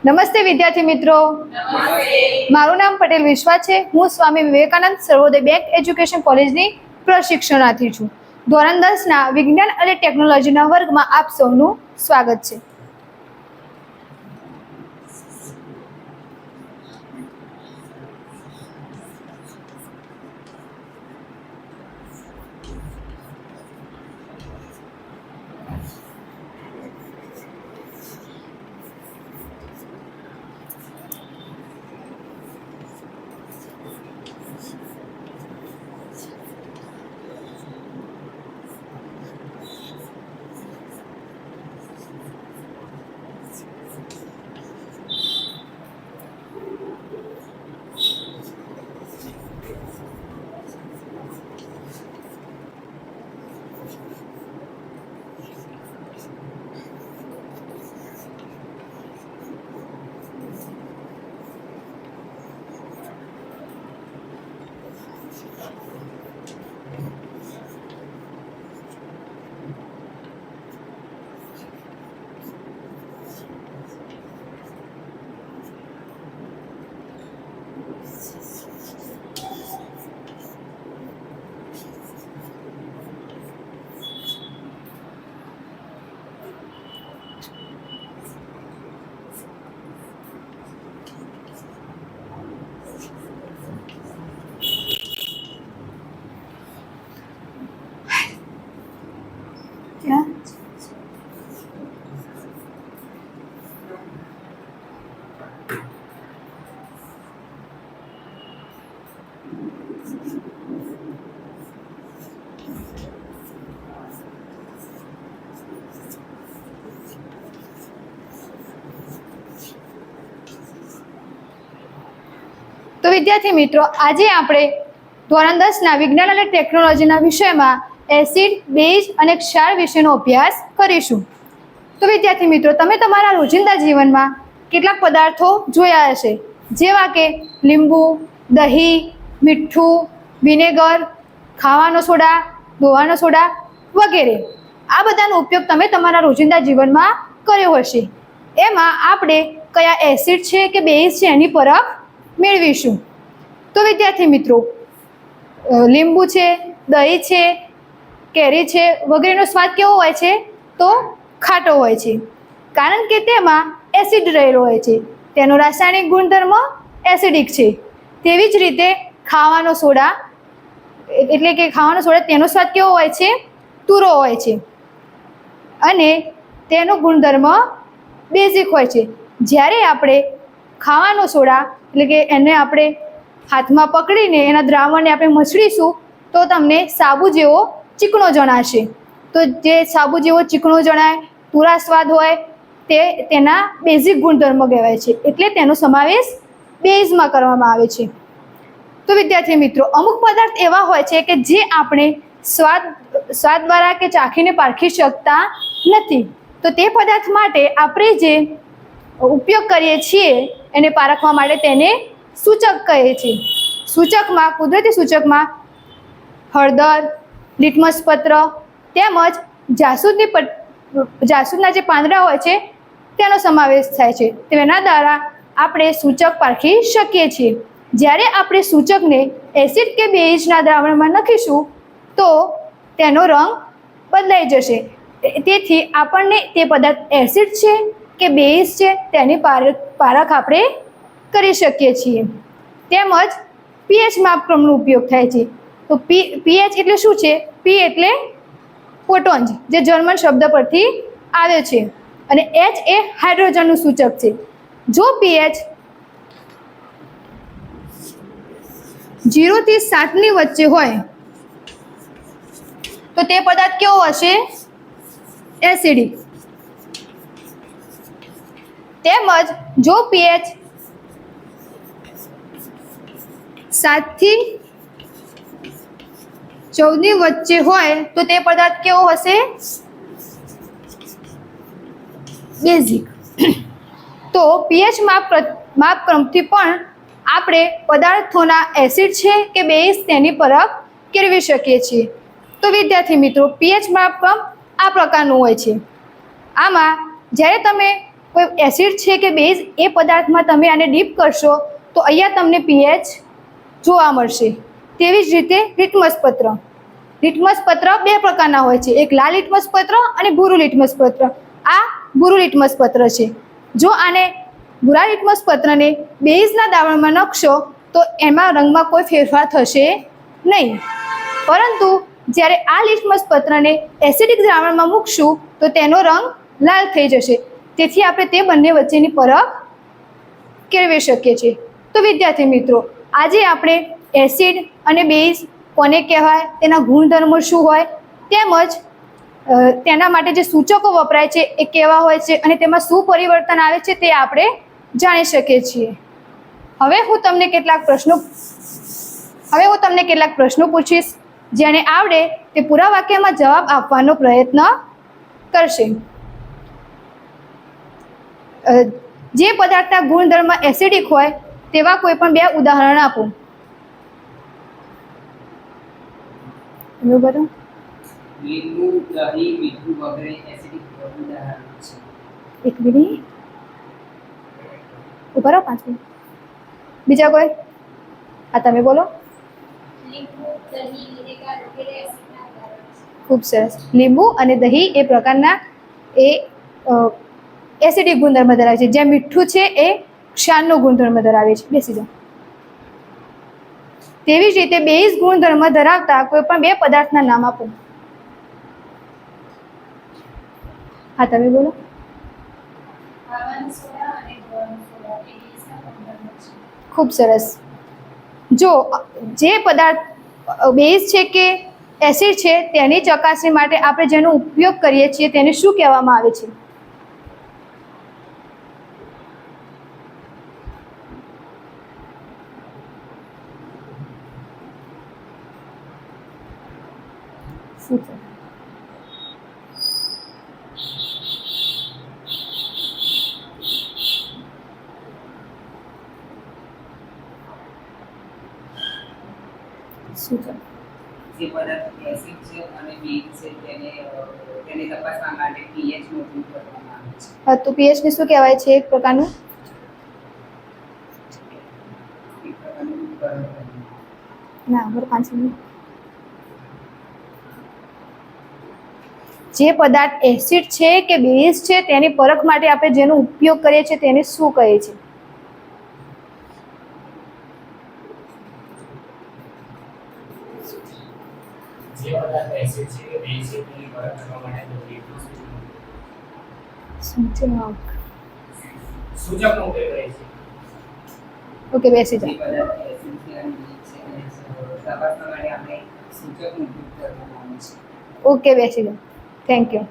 નમસ્તે વિદ્યાર્થી મિત્રો. નમસ્તે. મારું નામ પટેલ વિશ્વા છે. હું સ્વામી વિવેકાનંદ સર્વોદય બેંક એજ્યુકેશન કોલેજની પ્રશિક્ષણાર્થી છું. ધોરણ 10 ના વિજ્ઞાન અને ટેકનોલોજીના વર્ગમાં આપ સૌનું સ્વાગત છે. તો વિદ્યાર્થી મિત્રો, આજે આપણે ધોરણ 10 ના વિજ્ઞાન અને ટેકનોલોજીના વિષયમાં એસિડ, બેઝ અને ક્ષાર વિશેનો અભ્યાસ કરીશું. તો વિદ્યાર્થી મિત્રો, તમે તમારા રોજિંદા જીવનમાં કેટલાક પદાર્થો જોયા હશે, જેવા કે લીંબુ, દહીં, મીઠું, વિનેગર, ખાવાનો સોડા, ધોવાનો સોડા વગેરે. આ બધાનો ઉપયોગ તમે તમારા રોજિંદા જીવનમાં કર્યો હશે. એમાં આપણે કયા એસિડ છે કે બેઝ છે એની પરખ મેળવીશું. તો વિદ્યાર્થી મિત્રો, લીંબુ છે, દહીં છે, કેરી છે વગેરેનો સ્વાદ કેવો હોય છે? તો ખાટો હોય છે, કારણ કે તેમાં એસિડ રહેલો હોય છે. તેનો રાસાયણિક ગુણધર્મ એસિડિક છે. તેવી જ રીતે ખાવાનો સોડા તેનો સ્વાદ કેવો હોય છે? તુરો હોય છે અને તેનો ગુણધર્મ બેઝિક હોય છે. જ્યારે આપણે ખાવાનો સોડા એટલે કે એને આપણે હાથમાં પકડીને એના દ્રાવણને આપણે મસળીશું તો તમને સાબુ જેવો ચીકણો જણાશે. તો જે સાબુ જેવો ચીકણો જણાય, તુરા સ્વાદ હોય, તે તેના બેઝિક ગુણધર્મ કહેવાય છે. એટલે તેનો સમાવેશ બેઝમાં કરવામાં આવે છે. તો વિદ્યાર્થી મિત્રો, અમુક પદાર્થ એવા હોય છે કે જે આપણે સ્વાદ દ્વારા કે ચાખીને પારખી શકતા નથી. તો તે પદાર્થ માટે આપણે જે ઉપયોગ કરીએ છીએ એને પારખવા માટે તેને સૂચક કહે છે. સૂચકમાં, કુદરતી સૂચકમાં હળદર, લિટમસ પત્ર તેમજ જાસૂદના જે પાંદડા હોય છે તેનો સમાવેશ થાય છે. તેના દ્વારા આપણે સૂચક પારખી શકીએ છીએ. જ્યારે આપણે સૂચકને એસિડ કે બેઝના દ્રાવણમાં નાખીશું તો તેનો રંગ બદલાઈ જશે. તેથી આપણને તે પદાર્થ એસિડ છે કે બેઝ છે તેની પારખ આપણે કરી શકીએ છીએ. તેમજ પીએચ માપક્રમનો ઉપયોગ થાય છે. તો પીએચ એટલે શું છે? પી એટલે પોટોન્જ, જે જર્મન શબ્દ પરથી આવે છે, અને એચ એ હાઇડ્રોજનનું સૂચક છે. જો પીએચ 0 થી 7 ની વચ્ચે હોય તો તે પદાર્થ કેવો હશે? એસિડિક. તેમજ જો પીએચ 7 થી 14 ની વચ્ચે હોય તો તે પદાર્થ કેવો હશે? બેઝિક. તો પીએચ માપક્રમથી પણ આપણે પદાર્થોના એસિડ છે કે બેઝ તેની પરખ કરવી શકીએ છીએ. તો વિદ્યાર્થી મિત્રો, પીએચ માપક્રમ આ પ્રકારનું હોય છે. આમાં જ્યારે તમે કોઈ એસિડ છે કે બેઝ એ પદાર્થમાં તમે આને ડીપ કરશો તો અહીંયા તમને પીએચ જોવા મળશે. તેવી જ રીતે લિટમસ પત્ર. લિટમસ પત્ર બે પ્રકારના હોય છે, એક લાલ લિટમસ પત્ર અને ભૂરું લિટમસ પત્ર. આ ભૂરું લિટમસ પત્ર છે. જો આને ભૂરા લિટમસ પત્રને બેઝના દ્રાવણમાં નાખશો તો એમાં રંગમાં કોઈ ફેરફાર થશે નહીં, પરંતુ જ્યારે આ લિટમસ પત્રને એસિડિક દ્રાવણમાં મૂકશું તો તેનો રંગ લાલ થઈ જશે. તેથી આપણે તે બંને વચ્ચેની પરખ કેળવી શકીએ છીએ. તો વિદ્યાર્થી મિત્રો, આજે આપણે એસિડ અને બેઝ કોને કહેવાય, તેના ગુણધર્મો શું હોય, તેમજ તેના માટે જે સૂચકો વપરાય છે એ કેવા હોય છે અને તેમાં શું પરિવર્તન આવે છે તે આપણે જાણી શકીએ છીએ. હવે હું તમને કેટલાક પ્રશ્નો પૂછીશ. જેને આવડે તે પૂરા વાક્યમાં જવાબ આપવાનો પ્રયત્ન કરશે. જે પદાર્થના ગુણધર્મ એસિડિક હોય તેવા કોઈ પણ બે ઉદાહરણ આપો. બરોબર, લીંબુ, દહીં, મીઠું વગેરે એસિડિક ઉદાહરણો છે. એક મિનિટ ઉભા રહો, 5 મિનિટ. બીજા કોઈ? હા, તમે બોલો. ખૂબ સરસ. લીંબુ અને દહીં એ પ્રકારના એસિડિક ગુણધર્મ ધરાવે છે. જ્યાં મીઠું છે એ ક્ષારનો ગુણધર્મ ધરાવે છે. બેસી જાઓ. તેવી જ રીતે બેઝ ગુણધર્મ ધરાવતા કોઈ પણ બે પદાર્થના નામ આપો. હા, તમે બોલો. ખૂબ સરસ. જો જે પદાર્થ બેઝ છે કે એસિડ છે તેની ચકાસણી માટે આપણે જેનો ઉપયોગ કરીએ છીએ તેને શું કહેવામાં આવે છે? જે પદાર્થ એસિડ છે અને બેઝ છે તેને તપાસવા માટે pH નો ઉપયોગ કરવામાં આવે છે. હા, તો pH ને શું કહેવાય છે? એક પ્રકારનું ના, 5 મિનિટ. જે પદાર્થ એસિડ છે કે બેઝ છે તેની પરખ માટે આપણે જેનો ઉપયોગ કરીએ છીએ તેને શું કહે છે? જે પદાર્થ એસિડ છે કે બેઝ છે તેની પરખ કરવા માટે સૂચકનો ઉપયોગ કરે છે. ઓકે, બેસી જાઓ. જે પદાર્થ એસિડ છે અને બેઝ છે તેને તપાસવા માટે આપણે સૂચકનો ઉપયોગ કરવામાં આવે છે. ઓકે, બેસી જાઓ. Thank you.